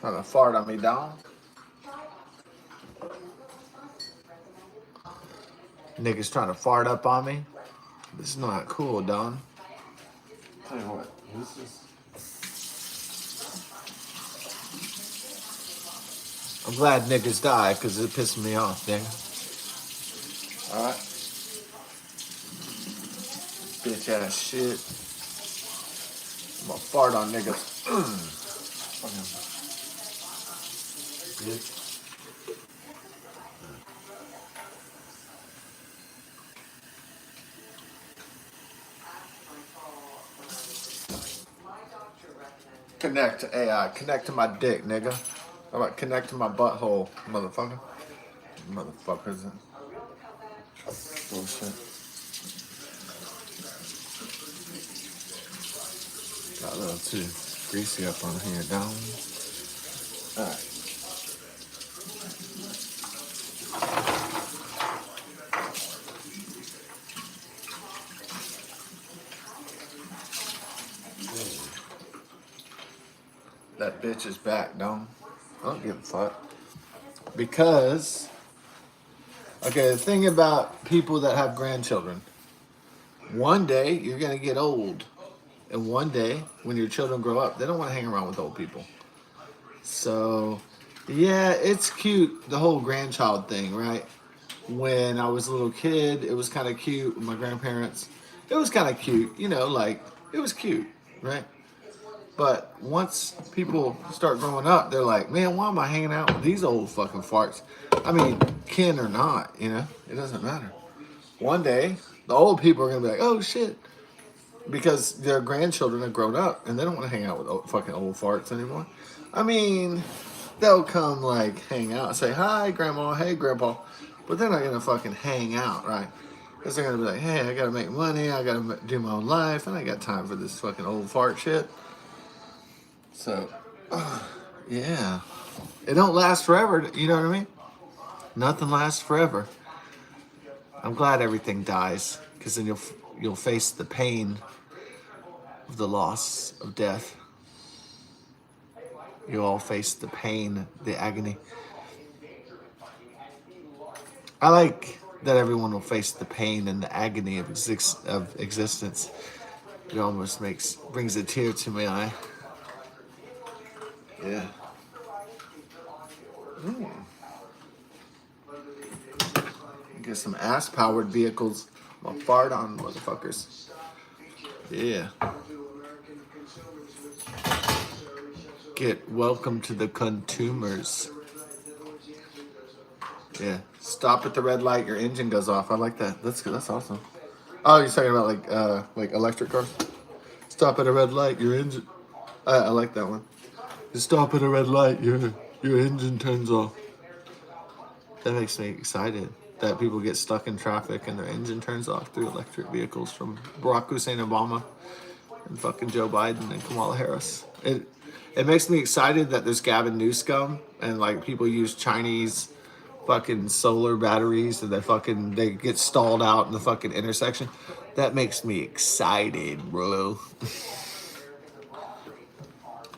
Trying to fart on me, dog. Niggas trying to fart up on me. This is not cool, Don. Tell you what, this is. I'm glad niggas die because it pissing me off, nigga. Alright. Bitch ass shit. I'm gonna fart on niggas. Bitch. Connect to AI. Connect to my dick, nigga. How about connect to my butthole, motherfucker? Motherfuckers. Bullshit. Got a little too greasy up on here, down. Alright. That bitch is back, don't? I don't give a fuck. Because, okay, the thing about people that have grandchildren, one day you're gonna get old. And one day, when your children grow up, they don't want to hang around with old people. So, yeah, it's cute, the whole grandchild thing, right? When I was a little kid, it was kind of cute with my grandparents. It was kind of cute, you know, like, it was cute, right? But once people start growing up, they're like, man, why am I hanging out with these old fucking farts? I mean, kin or not, you know, it doesn't matter. One day, the old people are going to be like, oh shit. Because their grandchildren have grown up and they don't want to hang out with fucking old farts anymore. I mean, they'll come like hang out and say, hi, grandma, hey, grandpa. But they're not going to fucking hang out, right? Because they're going to be like, hey, I got to make money. I got to do my own life. And I got time for this fucking old fart shit. So, yeah. It don't last forever. You know what I mean? Nothing lasts forever. I'm glad everything dies. Because then you'll face the pain of the loss of death. You all face the pain, the agony. I like that everyone will face the pain and the agony of existence. It almost brings a tear to my eye. Yeah. Get some ass-powered vehicles. I'll fart on motherfuckers. Yeah. Get welcome to the consumers. Yeah. Stop at the red light, your engine goes off. I like that. That's good. That's awesome. Oh, you're talking about like electric cars? Stop at a red light, your engine. I like that one. You stop at a red light, your engine turns off. That makes me excited that people get stuck in traffic and their engine turns off through electric vehicles from Barack Hussein Obama and fucking Joe Biden and Kamala Harris. It makes me excited that there's Gavin Newsom and like people use Chinese fucking solar batteries and they get stalled out in the fucking intersection. That makes me excited, bro.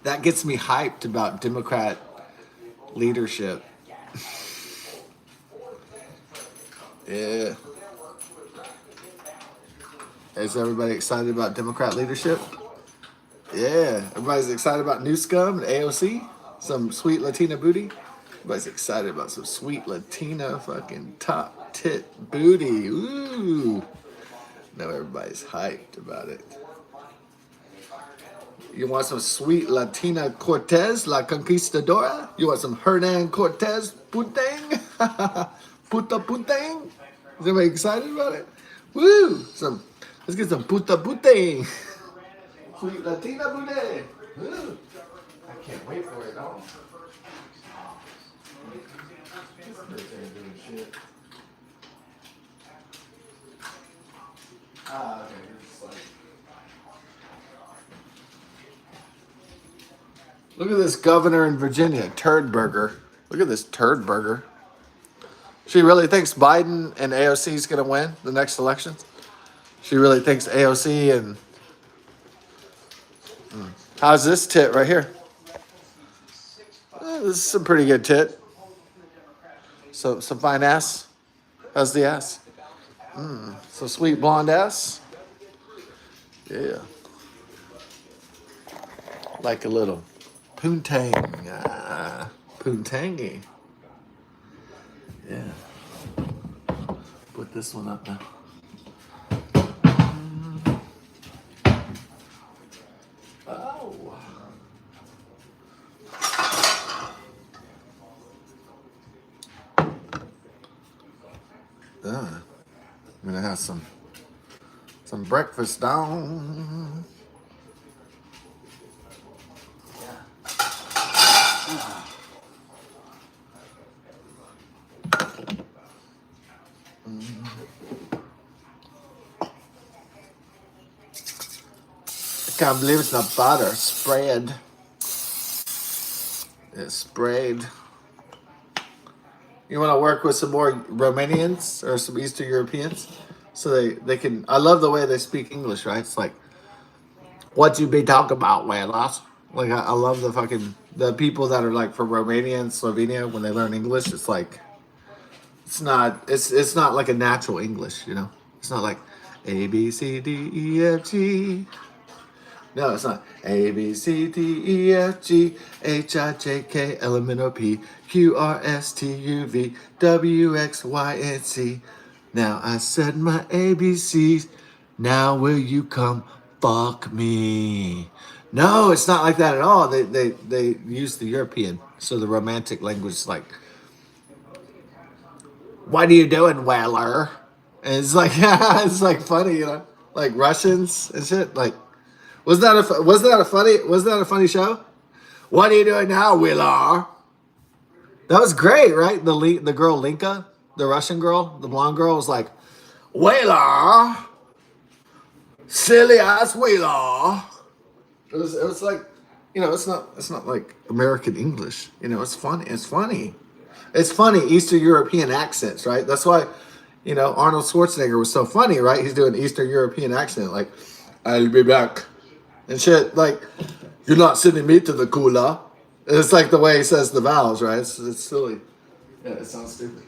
That gets me hyped about Democrat leadership. Yeah. Is everybody excited about Democrat leadership? Yeah. Everybody's excited about New Scum and AOC? Some sweet Latina booty? Everybody's excited about some sweet Latina fucking top tit booty. Ooh. Now everybody's hyped about it. You want some sweet Latina Cortez, La Conquistadora? You want some Hernan Cortez putang? Puta putang? Is everybody excited about it? Woo! Let's get some puta putang. Sweet Latina booty. Woo! I can't wait for it, dog. Okay. Look at this governor in Virginia, Turd Burger. Look at this Turd Burger. She really thinks Biden and AOC is going to win the next election? She really thinks AOC and... How's this tit right here? This is some pretty good tit. So some fine ass. How's the ass? So sweet blonde ass. Yeah. Like a little poontang. Poontangy. Yeah. Put this one up now. Oh. I'm gonna have some breakfast down. I can't believe it's not butter. Spread. It's sprayed. You want to work with some more Romanians or some Eastern Europeans? So they can. I love the way they speak English, right? It's like, what you be talking about, Wales? Like, I love the people that are like from Romania and Slovenia when they learn English. It's like, it's not like a natural English, you know? It's not like A, B, C, D, E, F, G. No, it's not. A, B, C, D, E, F, G, H, I, J, K, L, M, N, O, P, Q, R, S, T, U, V, W, X, Y, and Z. Now I said my ABCs. Now will you come fuck me? No, it's not like that at all. They use the European. So the romantic language is like, what are you doing, Weller? And it's like, it's like funny, you know? Like Russians and shit. Like, was that a funny show? What are you doing now, Wheeler? That was great, right? The girl Linka, the Russian girl, the blonde girl, was like, Wheeler, silly ass Wheeler. It was like, you know, it's not like American English. You know, it's funny. It's funny. It's funny Eastern European accents, right? That's why, you know, Arnold Schwarzenegger was so funny, right? He's doing Eastern European accent, like, I'll be back and shit. Like, you're not sending me to the cooler. It's like the way he says the vowels, right? It's silly. Yeah, it sounds stupid.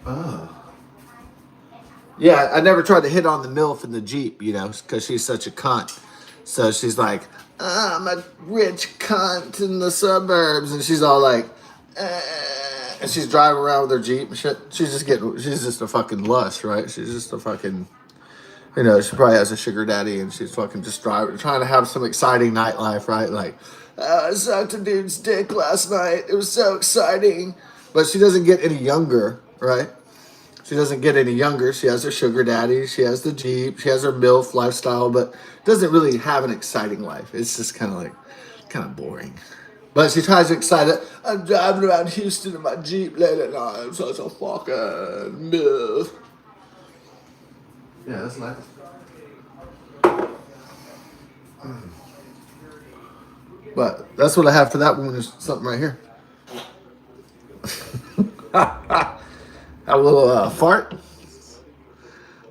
Oh. Yeah, I never tried to hit on the MILF in the Jeep, you know, because she's such a cunt. So she's like, I'm a rich cunt in the suburbs. And she's all like, and she's driving around with her Jeep and shit. She's just a fucking lush, right? She's just a fucking, you know, she probably has a sugar daddy and she's fucking just driving, trying to have some exciting nightlife, right? Like, I sucked a dude's dick last night. It was so exciting. But she doesn't get any younger, right? She doesn't get any younger. She has her sugar daddy. She has the Jeep. She has her MILF lifestyle, but doesn't really have an exciting life. It's just kind of boring. But she tries to excite it. I'm driving around Houston in my Jeep late at night. I'm such a fucking MILF. Yeah, that's nice. But that's what I have for that one. There's something right here. A little fart.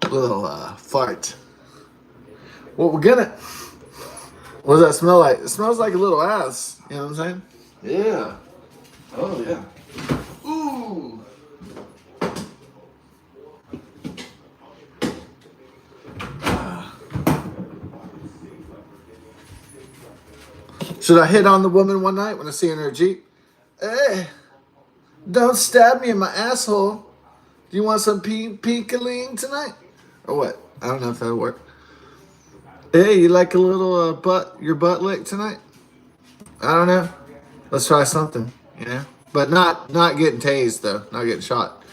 A little fart. What we're gonna. What does that smell like? It smells like a little ass. You know what I'm saying? Yeah. Oh yeah. Ooh. Should I hit on the woman one night when I see her in her Jeep? Hey, don't stab me in my asshole. Do you want some pinkaling tonight? Or what? I don't know if that'll work. Hey, you like a little your butt lick tonight? I don't know. Let's try something, you know. But not getting tased though. Not getting shot.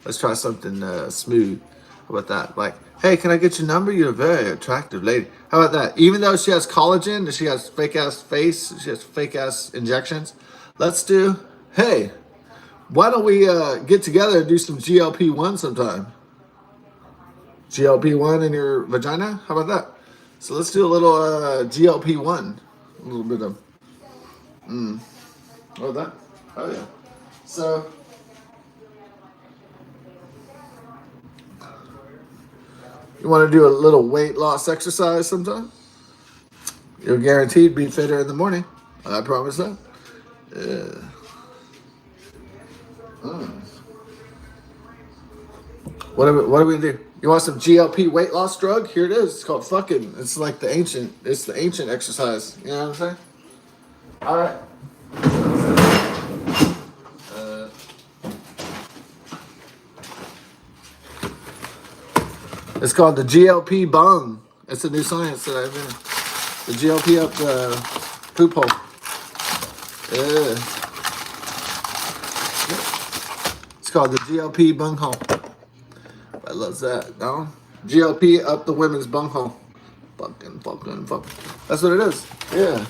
Let's try something smooth. How about that? Like, hey, can I get your number? You're a very attractive lady. How about that? Even though she has collagen and she has fake ass face, she has fake ass injections. Let's do. Hey, why don't we get together and do some GLP-1 sometime? GLP-1 in your vagina? How about that? So let's do a little GLP-1. A little bit of. Oh, that. Oh, yeah. So, you want to do a little weight loss exercise sometime? You'll guaranteed be fitter in the morning. I promise that. Yeah. Mm. What are we gonna do? You want some GLP weight loss drug? Here it is. It's called fucking. It's like the ancient. It's the ancient exercise. You know what I'm saying? All right. Uh, it's called the GLP bung. It's a new science that I've been. The GLP up the poop hole. Yeah. It's called the GLP bung hole. I love that. No? GLP up the women's bung hole. Fucking. That's what it is. Yeah.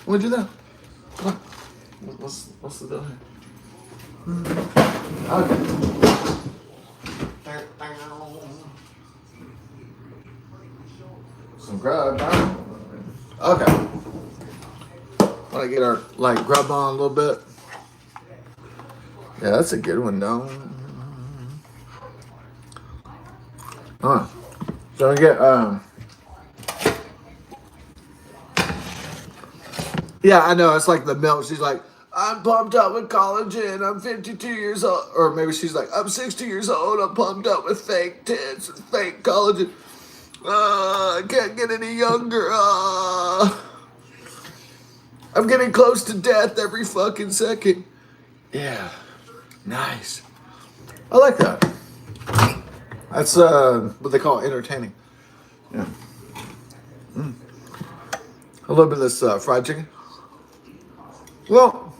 What'd you do? Come on. What's the deal here? Okay. Some grub. Okay. Want to get our like grub on a little bit? Yeah, that's a good one, though. Huh. So I get yeah, I know. It's like the milk. She's like, I'm pumped up with collagen. I'm 52 years old. Or maybe she's like, I'm 60 years old. I'm pumped up with fake tits and fake collagen. I can't get any younger. I'm getting close to death every fucking second. Yeah. Nice. I like that. That's what they call entertaining. Yeah. A little bit of this fried chicken. Well,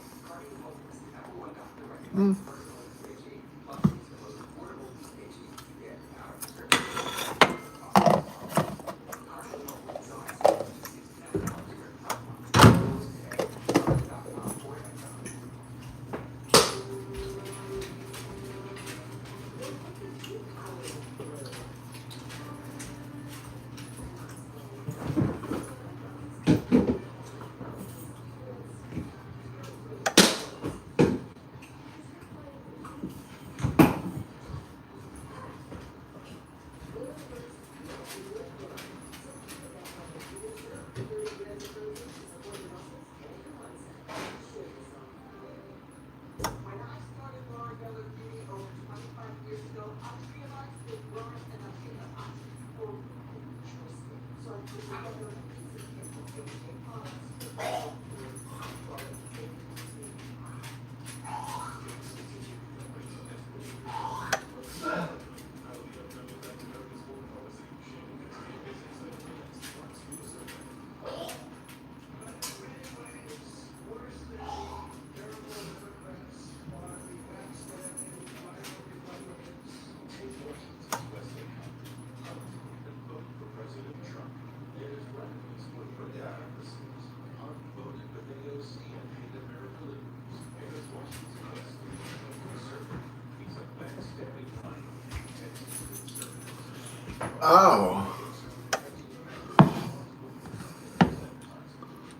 oh.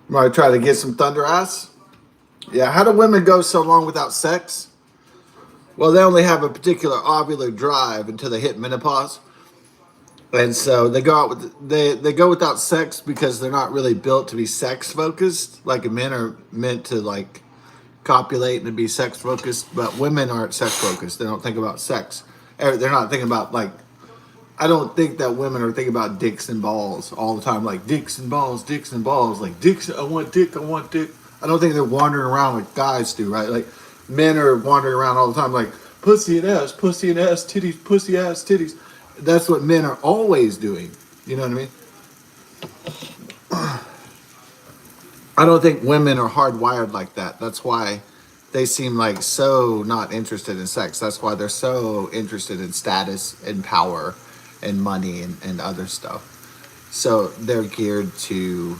Want to try to get some thunder ass? Yeah, how do women go so long without sex? Well, they only have a particular ovular drive until they hit menopause. And so they go out with they go without sex because they're not really built to be sex focused. Like men are meant to like copulate and to be sex focused, but women aren't sex focused. They don't think about sex. They're not thinking about like I don't think that women are thinking about dicks and balls all the time, like dicks and balls, like dicks. I want dick, I want dick. I don't think they're wandering around like guys do, right? Like men are wandering around all the time, like pussy and ass, titties, pussy ass, titties. That's what men are always doing. You know what I mean? I don't think women are hardwired like that. That's why they seem like so not interested in sex. That's why they're so interested in status and power and money and other stuff. So they're geared to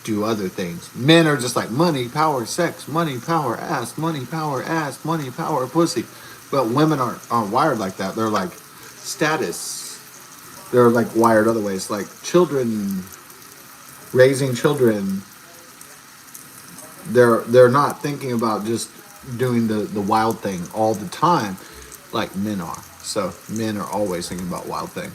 do other things. Men are just like money, power, sex, money, power, ass, money, power, ass, money, power, pussy. But women aren't wired like that. They're like status. They're like wired other ways, like children, raising children. They're not thinking about just doing the wild thing all the time like men are. So men are always thinking about wild thing.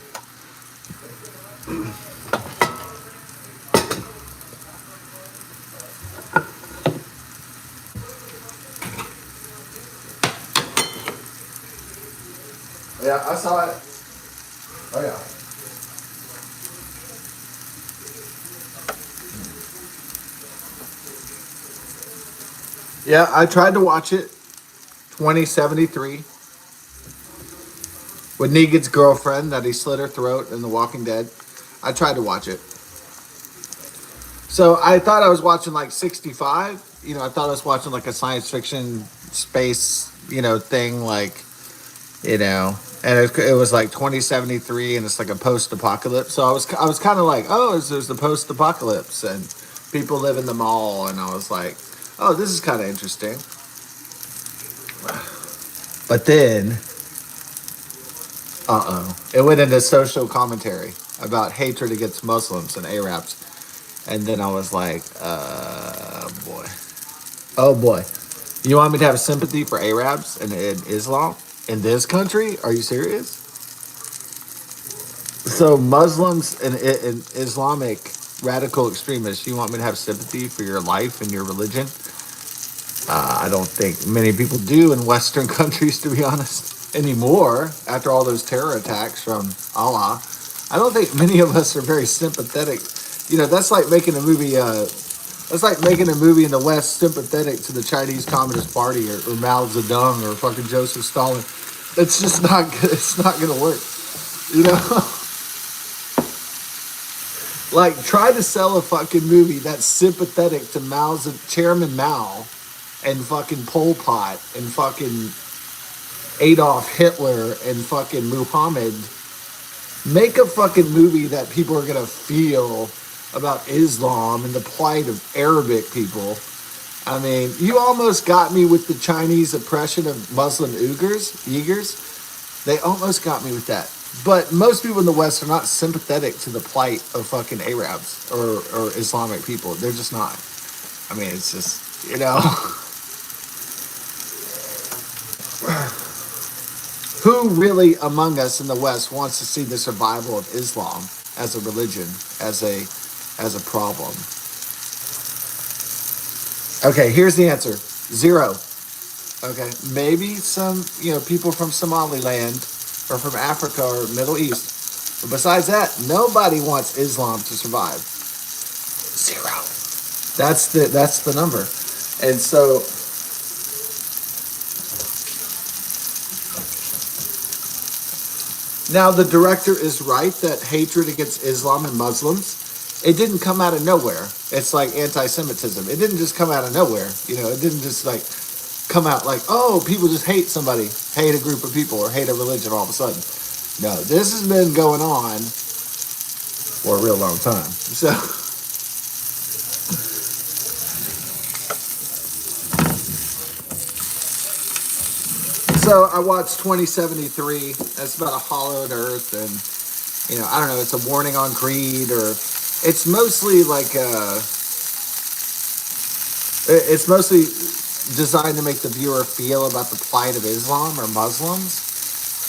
Yeah, I saw it. Oh yeah. Yeah, I tried to watch it. 2073 with Negan's girlfriend that he slit her throat in The Walking Dead. I tried to watch it. So I thought I was watching like 65. I thought I was watching like a science fiction space, thing like, and it was like 2073 and it's like a post-apocalypse. So I was kind of like, oh, there's the post-apocalypse and people live in the mall. And I was like, oh, this is kind of interesting. But then, it went into social commentary about hatred against Muslims and Arabs. And then I was like, boy. Oh, boy. You want me to have sympathy for Arabs and Islam in this country? Are you serious? So Muslims and Islamic radical extremists, you want me to have sympathy for your life and your religion? I don't think many people do in Western countries, to be honest, anymore. After all those terror attacks from Allah, I don't think many of us are very sympathetic. That's like making a movie. That's like making a movie in the West sympathetic to the Chinese Communist Party or Mao Zedong or fucking Joseph Stalin. It's just not. It's not gonna work. You know. Like, try to sell a fucking movie that's sympathetic to Chairman Mao and fucking Pol Pot and fucking Adolf Hitler and fucking Muhammad. Make a fucking movie that people are gonna feel about Islam and the plight of Arabic people. I mean, you almost got me with the Chinese oppression of Muslim Uyghurs. They almost got me with that. But most people in the West are not sympathetic to the plight of fucking Arabs or Islamic people. They're just not. I mean, it's just. Who really among us in the West wants to see the survival of Islam as a religion, as a problem? Okay, here's the answer. Zero. Okay, maybe some people from Somaliland or from Africa or Middle East, but besides that, nobody wants Islam to survive. Zero. That's the number, and so now the director is right that hatred against Islam and Muslims, it didn't come out of nowhere. It's like anti-Semitism. It didn't just come out of nowhere. It didn't just like come out like, oh, people just hate somebody, hate a group of people, or hate a religion all of a sudden. No, this has been going on for a real long time. So I watched 2073. That's about a hollowed earth, and I don't know. It's a warning on greed, or it's mostly like it's mostly designed to make the viewer feel about the plight of Islam or Muslims.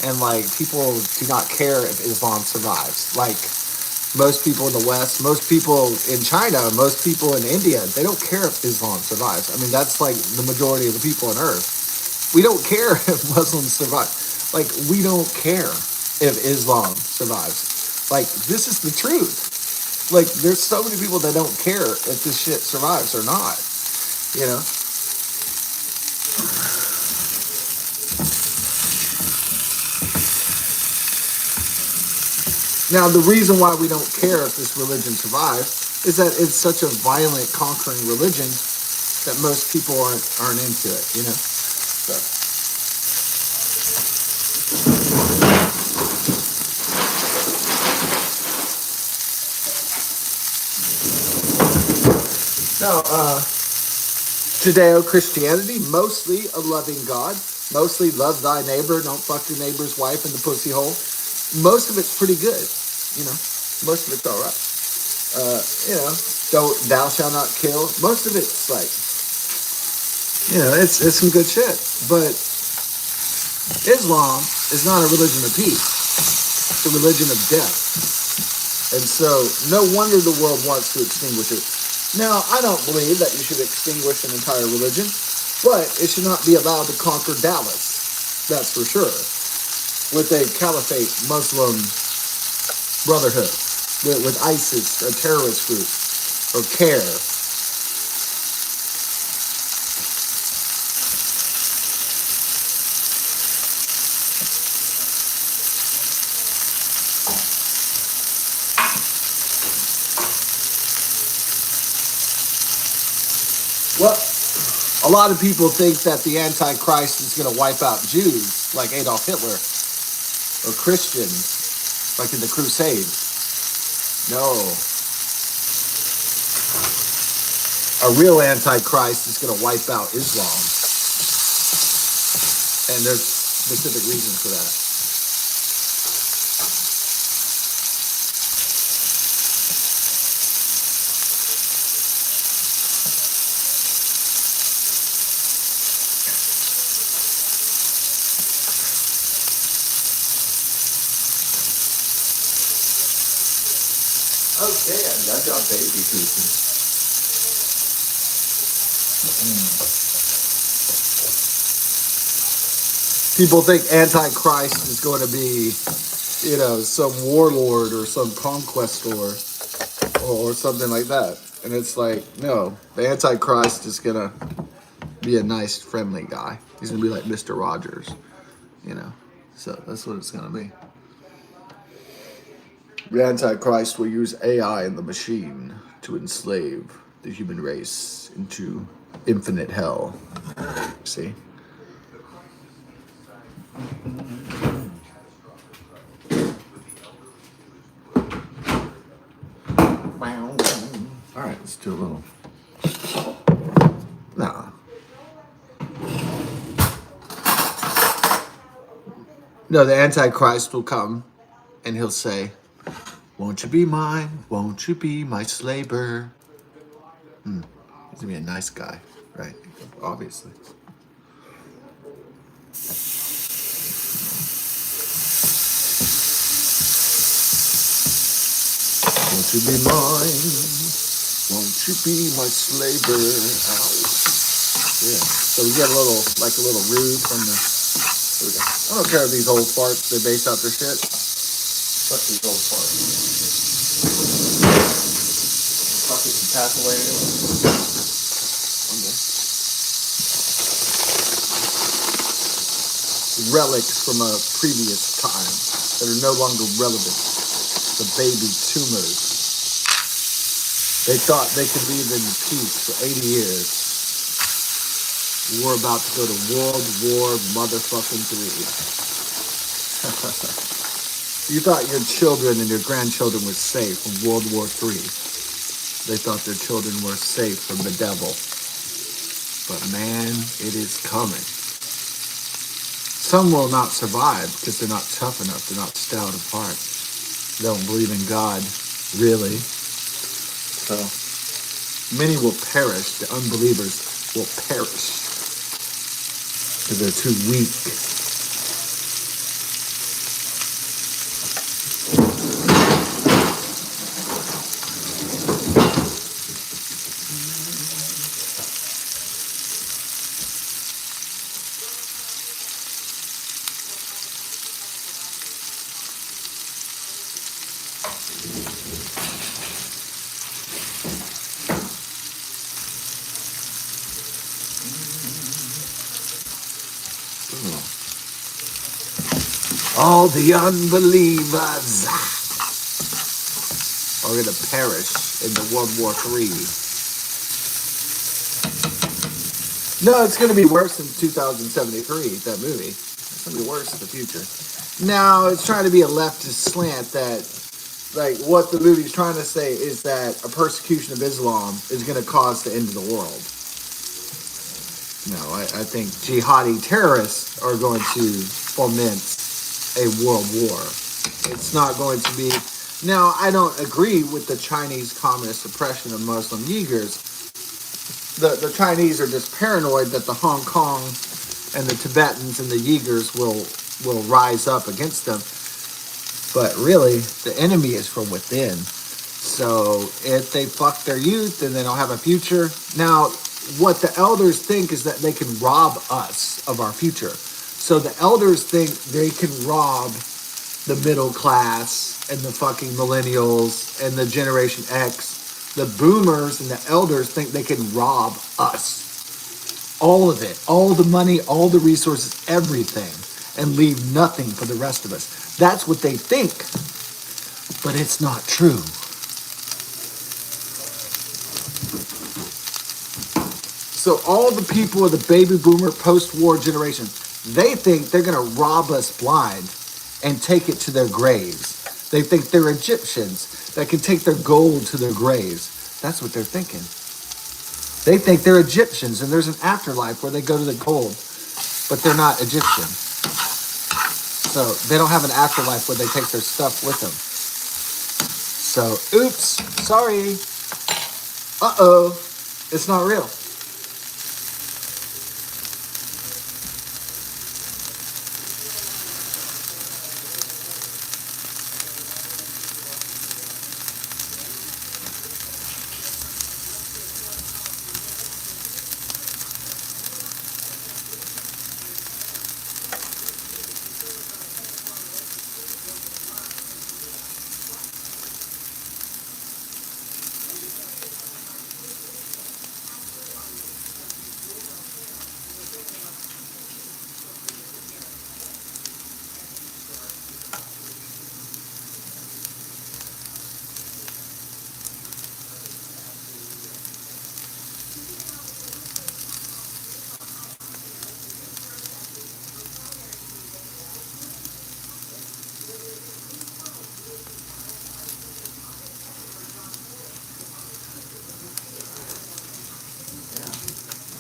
And like people do not care if Islam survives. Like most people in the West, most people in China, most people in India, they don't care if Islam survives. I mean, that's like the majority of the people on earth. We don't care if Muslims survive. Like, we don't care if Islam survives. Like, this is the truth. Like, there's so many people that don't care if this shit survives or not. You know? Now, the reason why we don't care if this religion survives is that it's such a violent, conquering religion that most people aren't into it, you know? So. No, Judeo-Christianity, mostly a loving God, mostly love thy neighbor, don't fuck your neighbor's wife in the pussy hole. Most of it's pretty good, you know. Most of it's all right. You know, don't thou shalt not kill. Most of it's like, you know, it's some good shit. But Islam is not a religion of peace; it's a religion of death. And so, no wonder the world wants to extinguish it. Now, I don't believe that you should extinguish an entire religion, but it should not be allowed to conquer Dallas. That's for sure. With a caliphate Muslim brotherhood, with ISIS, a terrorist group, or CARE. Well, a lot of people think that the Antichrist is going to wipe out Jews like Adolf Hitler or Christians like in the Crusades. No. A real Antichrist is going to wipe out Islam. And there's specific reasons for that. Oh, damn, that's your baby pooping. People think Antichrist is going to be, you know, some warlord or some conquestor or something like that. And it's like, no, the Antichrist is going to be a nice, friendly guy. He's going to be like Mr. Rogers, you know. So that's what it's going to be. The Antichrist will use AI and the machine to enslave the human race into infinite hell. See? All right, let's do a little. No. No, the Antichrist will come and he'll say, won't you be mine? Won't you be my slaver? He's going to be a nice guy, right? Obviously. Won't you be mine? Won't you be my slaver? Ow. Yeah. So we get a little rude from the. Here we go. I don't care if these old farts, they base out their shit. Fuck these old farts. Fucking pass away anyway. One day. Relics from a previous time that are no longer relevant. The baby tumors. They thought they could live in peace for 80 years. We're about to go to World War motherfucking 3. You thought your children and your grandchildren were safe from World War 3. They thought their children were safe from the devil. But man, it is coming. Some will not survive because they're not tough enough. They're not stout of heart. They don't believe in God, really. So many will perish. The unbelievers will perish because they're too weak. All the unbelievers. are going to perish in the World War III. No, it's going to be worse than 2073, that movie. It's going to be worse in the future. Now, it's trying to be a leftist slant that, like, what the movie's trying to say is that a persecution of Islam is going to cause the end of the world. No, I think jihadi terrorists are going to foment a world war. It's not going to be... Now, I don't agree with the Chinese communist oppression of Muslim Uyghurs. The Chinese are just paranoid that the Hong Kong and the Tibetans and the Uyghurs will rise up against them. But really, the enemy is from within. So if they fuck their youth and they don't have a future... Now, what the elders think is that they can rob us of our future. So the elders think they can rob the middle class and the fucking millennials and the Generation X. The boomers and the elders think they can rob us. All of it. All the money, all the resources, everything. And leave nothing for the rest of us. That's what they think. But it's not true. So all the people of the baby boomer post-war generation, they think they're going to rob us blind and take it to their graves. They think they're Egyptians that can take their gold to their graves. That's what they're thinking. They think they're Egyptians and there's an afterlife where they go to the gold, but they're not Egyptian. So they don't have an afterlife where they take their stuff with them. So, oops, sorry. Uh-oh, it's not real.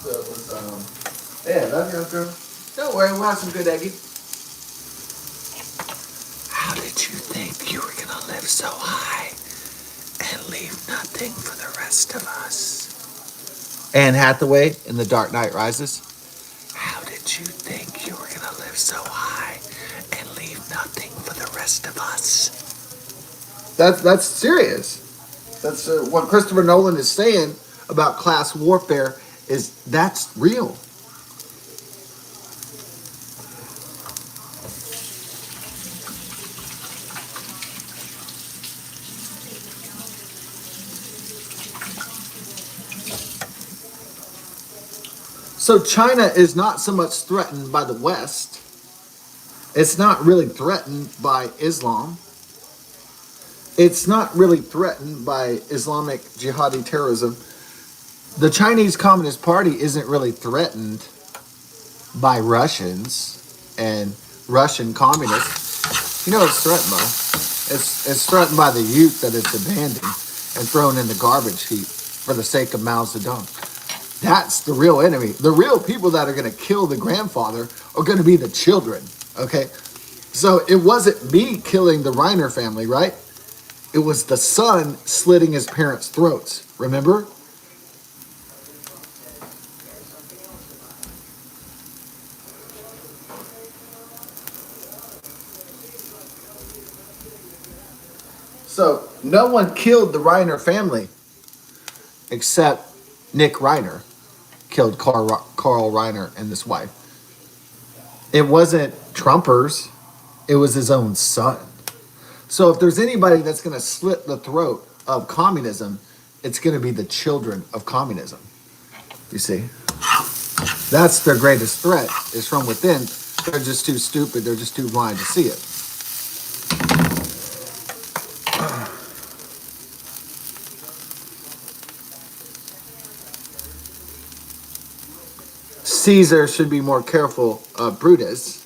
So it was, yeah, love you, girl. Don't worry, we'll have some good eggy. How did you think you were going to live so high and leave nothing for the rest of us? Anne Hathaway in The Dark Knight Rises. How did you think you were going to live so high and leave nothing for the rest of us? That's serious. That's what Christopher Nolan is saying about class warfare. Is that's real. So China is not so much threatened by the West. It's not really threatened by Islam. It's not really threatened by Islamic jihadi terrorism. The Chinese Communist Party isn't really threatened by Russians and Russian communists. You know what it's threatened by? It's threatened by the youth that it's abandoning and thrown in the garbage heap for the sake of Mao Zedong. That's the real enemy. The real people that are going to kill the grandfather are going to be the children, okay? So it wasn't me killing the Reiner family, right? It was the son slitting his parents' throats, remember? So no one killed the Reiner family except Nick Reiner killed Carl Reiner and his wife. It wasn't Trumpers. It was his own son. So if there's anybody that's going to slit the throat of communism, it's going to be the children of communism. You see? That's their greatest threat, is from within. They're just too stupid. They're just too blind to see it. Caesar should be more careful of Brutus,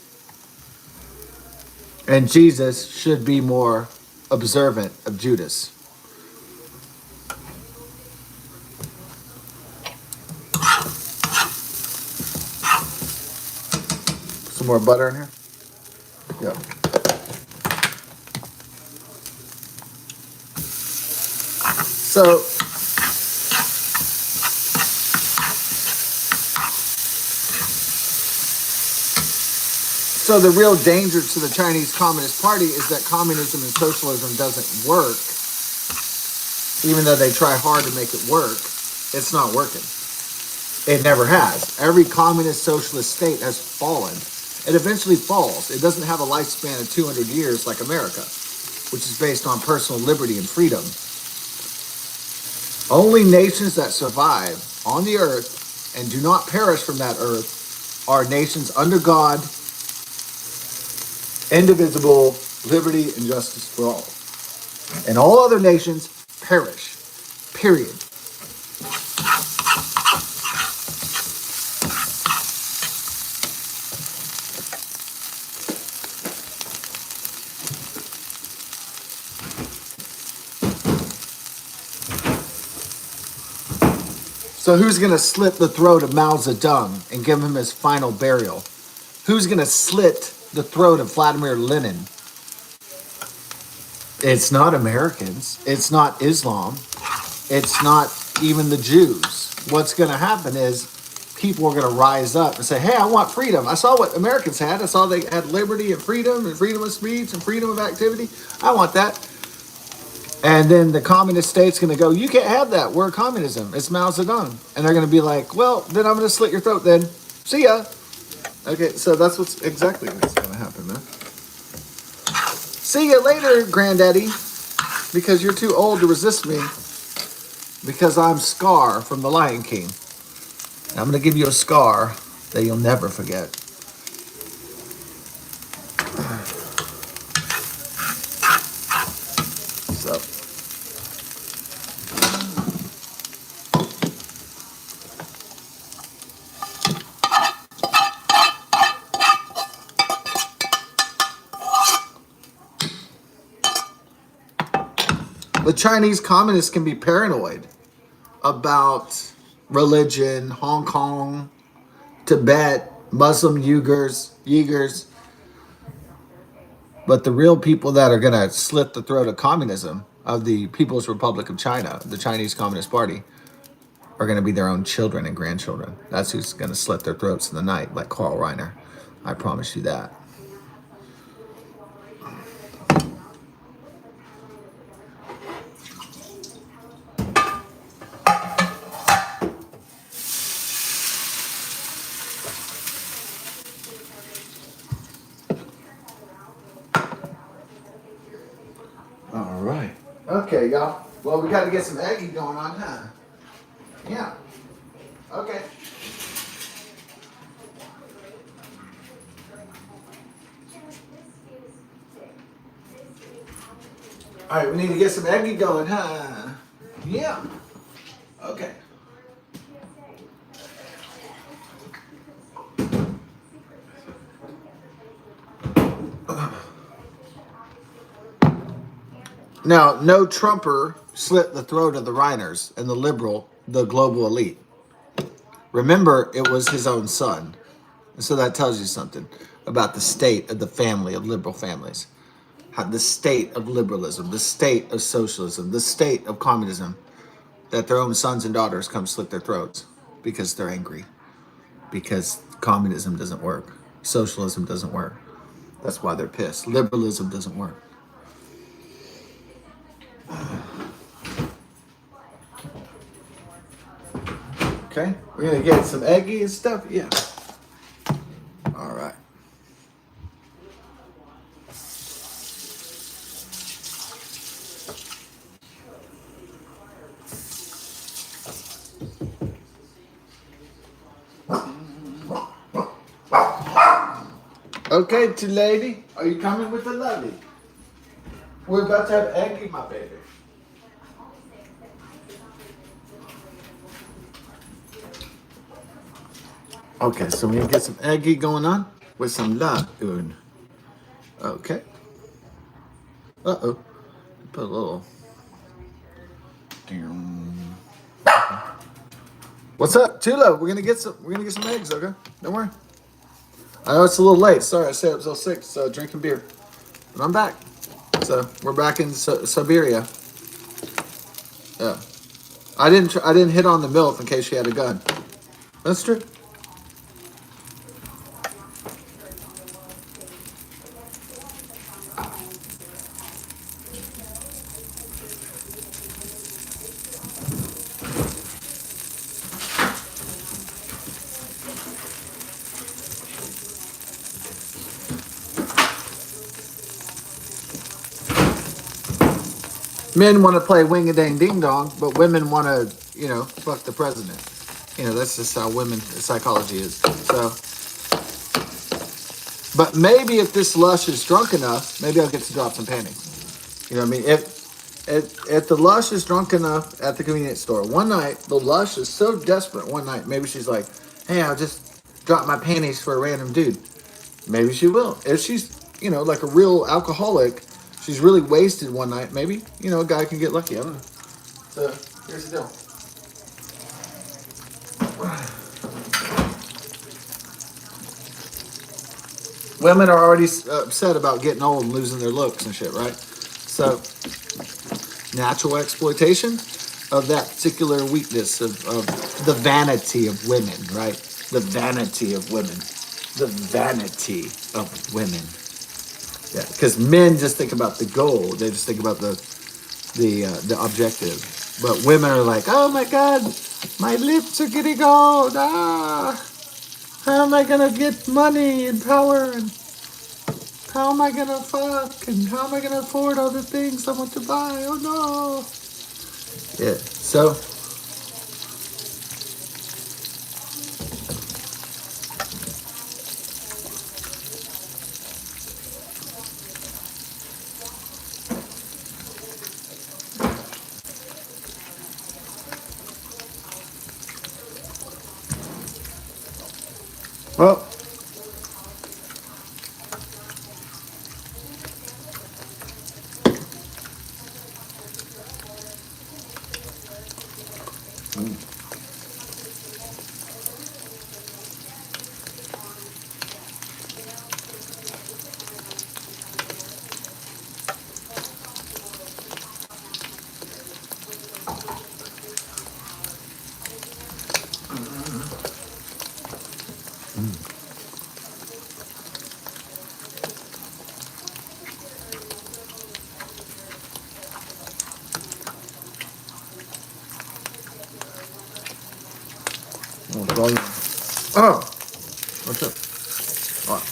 and Jesus should be more observant of Judas. Some more butter in here? Yep. So, the real danger to the Chinese Communist Party is that communism and socialism doesn't work. Even though they try hard to make it work, it's not working. It never has. Every communist socialist state has fallen. It eventually falls. It doesn't have a lifespan of 200 years like America, which is based on personal liberty and freedom. Only nations that survive on the earth and do not perish from that earth are nations under God, indivisible, liberty, and justice for all. And all other nations perish. Period. So who's going to slit the throat of Mao Zedong and give him his final burial? Who's going to slit the throat of Vladimir Lenin? It's not Americans. It's not Islam. It's not even the Jews. What's going to happen is people are going to rise up and say, hey, I want freedom. I saw what Americans had. I saw they had liberty and freedom of speech and freedom of activity. I want that. And then the communist state's going to go, you can't have that. We're communism. It's Mao Zedong. And they're going to be like, well, then I'm going to slit your throat then. See ya. Okay, so that's exactly what's going to happen, man. See ya later, Granddaddy. Because you're too old to resist me. Because I'm Scar from The Lion King. And I'm going to give you a scar that you'll never forget. So. The Chinese communists can be paranoid about religion, Hong Kong, Tibet, Muslim Uyghurs. But the real people that are going to slit the throat of communism, of the People's Republic of China, the Chinese Communist Party, are going to be their own children and grandchildren. That's who's going to slit their throats in the night, like Carl Reiner. I promise you that. All right. Okay, y'all. Well, we got to get some eggy going on, huh? Yeah. Okay. All right, we need to get some eggy going, huh? Yeah. Okay. Now, no Trumper slit the throat of the Reiners and the global elite. Remember, it was his own son. And so that tells you something about the state of the family, of liberal families. How the state of liberalism, the state of socialism, the state of communism, that their own sons and daughters come slit their throats because they're angry. Because communism doesn't work. Socialism doesn't work. That's why they're pissed. Liberalism doesn't work. Okay, we're gonna get some eggy and stuff. Yeah. All right. Okay, two lady, are you coming with the lovey? We're about to have eggy, my baby. Okay, so we get some eggy going on with some lagoon. Okay. Uh-oh. Put a little. What's up, Tula? We're gonna get some eggs, okay? Don't worry. I know it's a little late. Sorry, I said it was till 6, drinking beer. But I'm back. So we're back in Siberia. Yeah. I didn't hit on the milk in case she had a gun. That's true. Men want to play wing a dang ding dong, but women want to, fuck the president. That's just how women psychology is. So, but maybe if this lush is drunk enough, maybe I'll get to drop some panties. You know what I mean? If the lush is drunk enough at the convenience store, one night the lush is so desperate. One night, maybe she's like, "Hey, I'll just drop my panties for a random dude." Maybe she will. If she's, like a real alcoholic, she's really wasted one night. Maybe, a guy can get lucky. I don't know. So here's the deal. Women are already upset about getting old and losing their looks and shit, right? So natural exploitation of that particular weakness of the vanity of women, right? The vanity of women. The vanity of women. Yeah, because men just think about the goal. They just think about the objective. But women are like, oh my God, my lips are getting old. How am I gonna get money and power? And how am I gonna fuck? And how am I gonna afford all the things I want to buy? Oh no. Yeah. So well, oh, what's up? What?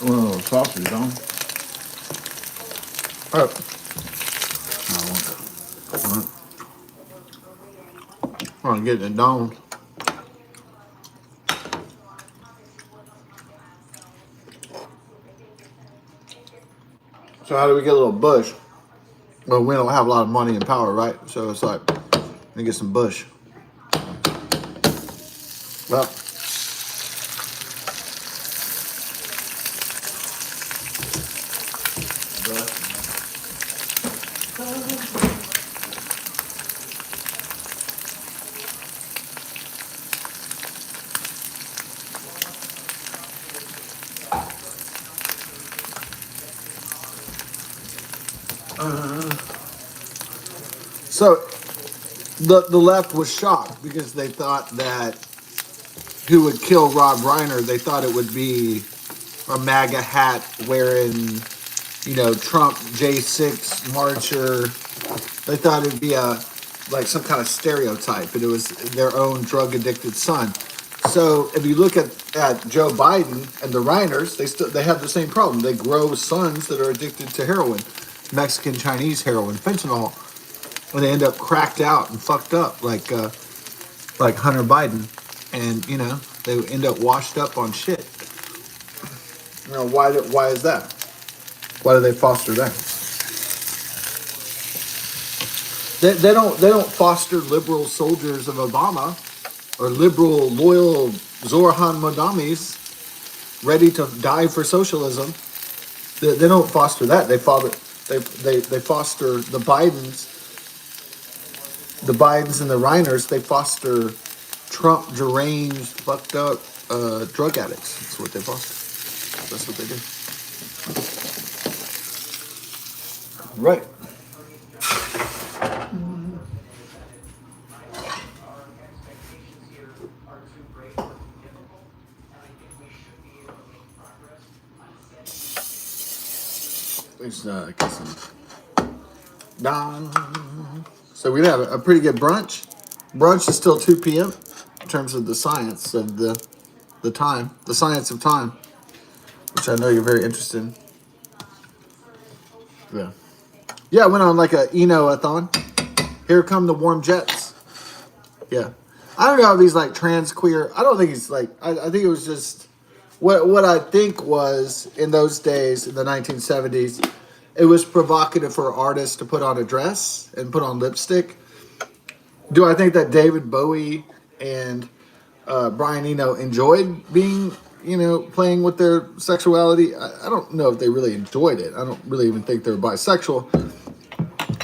One of those sausage on. Oh, I'm getting it down. So how do we get a little bush? Well, we don't have a lot of money and power, right? So it's like, we get some bush. Well, so the left was shocked because they thought that who would kill Rob Reiner, they thought it would be a MAGA hat wearing, Trump J6 marcher. They thought it'd be like some kind of stereotype, and it was their own drug addicted son. So if you look at Joe Biden and the Reiners, they have the same problem. They grow sons that are addicted to heroin, Mexican Chinese heroin, fentanyl, and they end up cracked out and fucked up like Hunter Biden. and they end up washed up on shit. Why is that? Why do they foster that? They don't foster liberal soldiers of Obama or liberal loyal Zorhan Madamis ready to die for socialism. They don't foster that. They foster the Bidens and the Reiners. They foster Trump deranged, fucked up drug addicts. That's what they foster. That's what they do. Right. It's get some Don. So we're gonna have a pretty good brunch. Brunch is still 2 p.m. in terms of the science of the time, the science of time, which I know you're very interested in. Yeah. Yeah, I went on like a Eno-a-thon. Here come the warm jets. Yeah. I don't know if he's like trans queer. I don't think he's like, I think it was just, what I think was in those days, in the 1970s, it was provocative for artists to put on a dress and put on lipstick. Do I think that David Bowie and Brian Eno enjoyed being, playing with their sexuality? I don't know if they really enjoyed it. I don't really even think they're bisexual.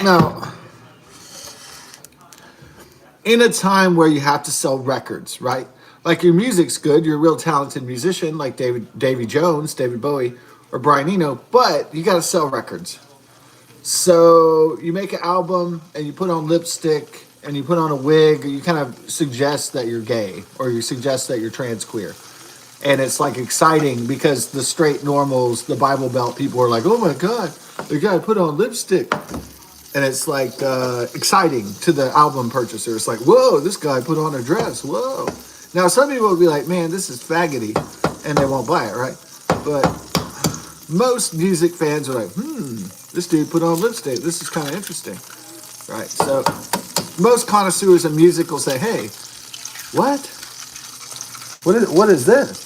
Now, in a time where you have to sell records, right? Like your music's good, you're a real talented musician, like Davy Jones, David Bowie, or Brian Eno, but you got to sell records. So you make an album and you put on lipstick and you put on a wig, you kind of suggest that you're gay or you suggest that you're trans queer. And it's like exciting because the straight normals, the Bible Belt people are like, oh my God, the guy put on lipstick. And it's like exciting to the album purchaser. It's like, whoa, this guy put on a dress. Whoa. Now, some people will be like, man, this is faggoty. And they won't buy it, right? But most music fans are like, this dude put on lipstick. This is kind of interesting. Right? So most connoisseurs of music will say, hey, what? What is this?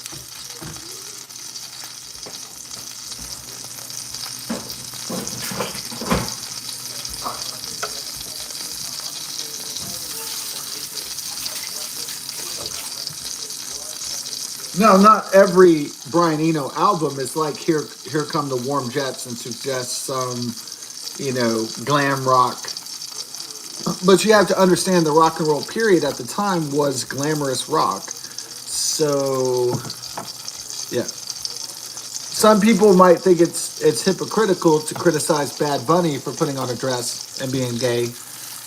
No, not every Brian Eno album is like here come the warm jets and suggests some, glam rock. But you have to understand the rock and roll period at the time was glamorous rock. So, yeah. Some people might think it's hypocritical to criticize Bad Bunny for putting on a dress and being gay,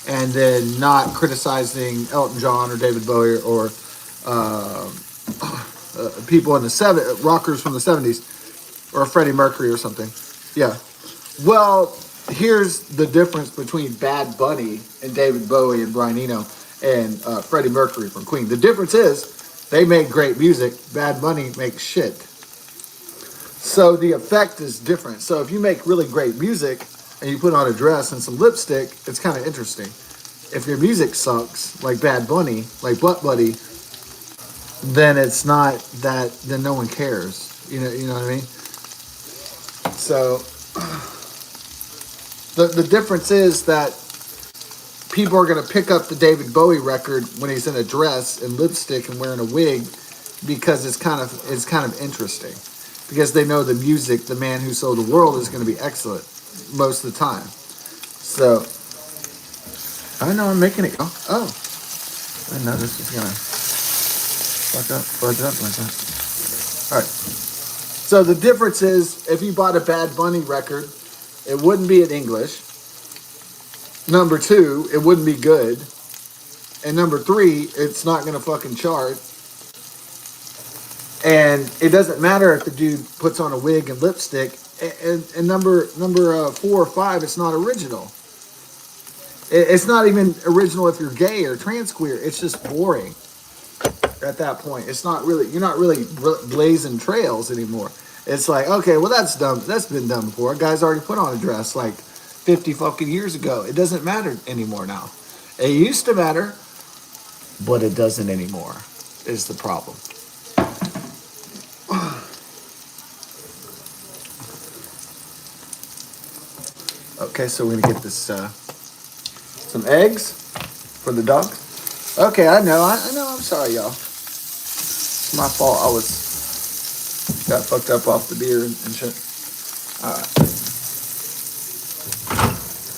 and then not criticizing Elton John or David Bowie or people in the rockers from the 70s, or Freddie Mercury or something. Yeah. Well, here's the difference between Bad Bunny and David Bowie and Brian Eno and Freddie Mercury from Queen. The difference is they make great music. Bad Bunny makes shit. So the effect is different. So if you make really great music and you put on a dress and some lipstick, it's kind of interesting. If your music sucks, like Bad Bunny, like Butt Buddy, then it's not that, then no one cares. You know what I mean? So the difference is that people are going to pick up the David Bowie record when he's in a dress and lipstick and wearing a wig because it's kind of interesting. Because they know the music, the man who sold the world, is going to be excellent most of the time. So I know I'm making it. Oh. I didn't know this was going to fudge up like that. All right. So the difference is if you bought a Bad Bunny record, it wouldn't be in English. Number two, it wouldn't be good. And number three, it's not going to fucking chart. And it doesn't matter if the dude puts on a wig and lipstick. And number 4 or 5, it's not original. It's not even original if you're gay or trans queer. It's just boring at that point. It's not really, you're not really blazing trails anymore. It's like, okay, well, that's dumb. That's been done before. A guy's already put on a dress like 50 fucking years ago. It doesn't matter anymore now. It used to matter, but it doesn't anymore. is the problem. Okay, so we're gonna get this some eggs for the dog. Okay, I know. I know. I'm sorry, y'all. It's my fault. I got fucked up off the beer and shit. All right.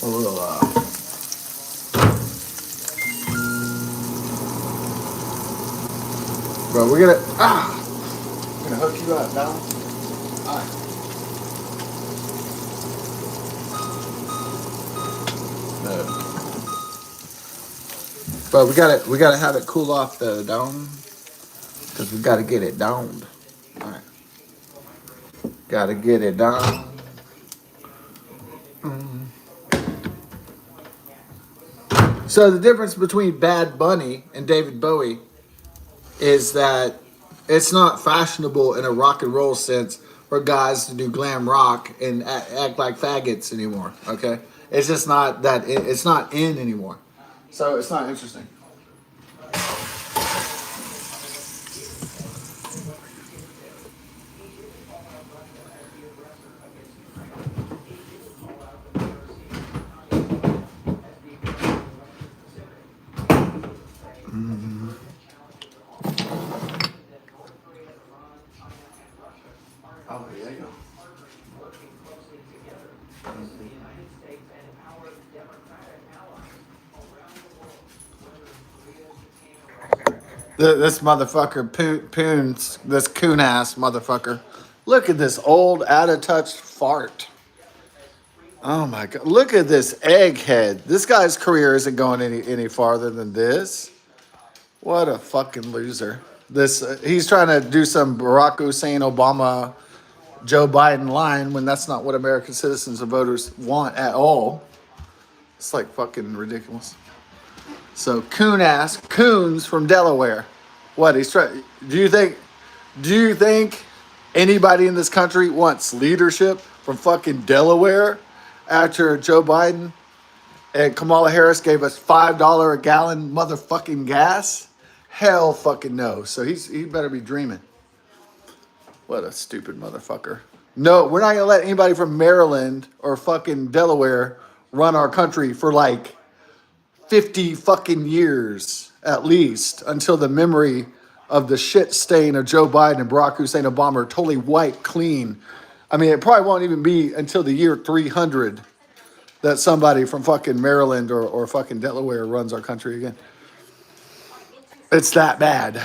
A little. Bro, we're gonna hook you up now. All right. No. But we gotta have it cool off the dome because we gotta get it domed. All right. Gotta get it down. So the difference between Bad Bunny and David Bowie is that it's not fashionable in a rock and roll sense for guys to do glam rock and act like faggots anymore. Okay, it's just not that. It's not in anymore. So it's not interesting. Oh, there you go. This motherfucker, Poons, this coon ass motherfucker. Look at this old, out of touch fart. Oh my god! Look at this egghead. This guy's career isn't going any farther than this. What a fucking loser! He's trying to do some Barack Hussein Obama, Joe Biden line when that's not what American citizens and voters want at all. It's like fucking ridiculous. So coons from Delaware. What he's trying? Do you think? Do you think anybody in this country wants leadership from fucking Delaware after Joe Biden and Kamala Harris gave us $5 a gallon motherfucking gas? Hell fucking no. So he better be dreaming. What a stupid motherfucker. No, we're not gonna let anybody from Maryland or fucking Delaware run our country for like 50 fucking years at least until the memory of the shit stain of Joe Biden and Barack Hussein Obama are totally wiped clean. I mean, it probably won't even be until the year 300 that somebody from fucking Maryland or fucking Delaware runs our country again. It's that bad.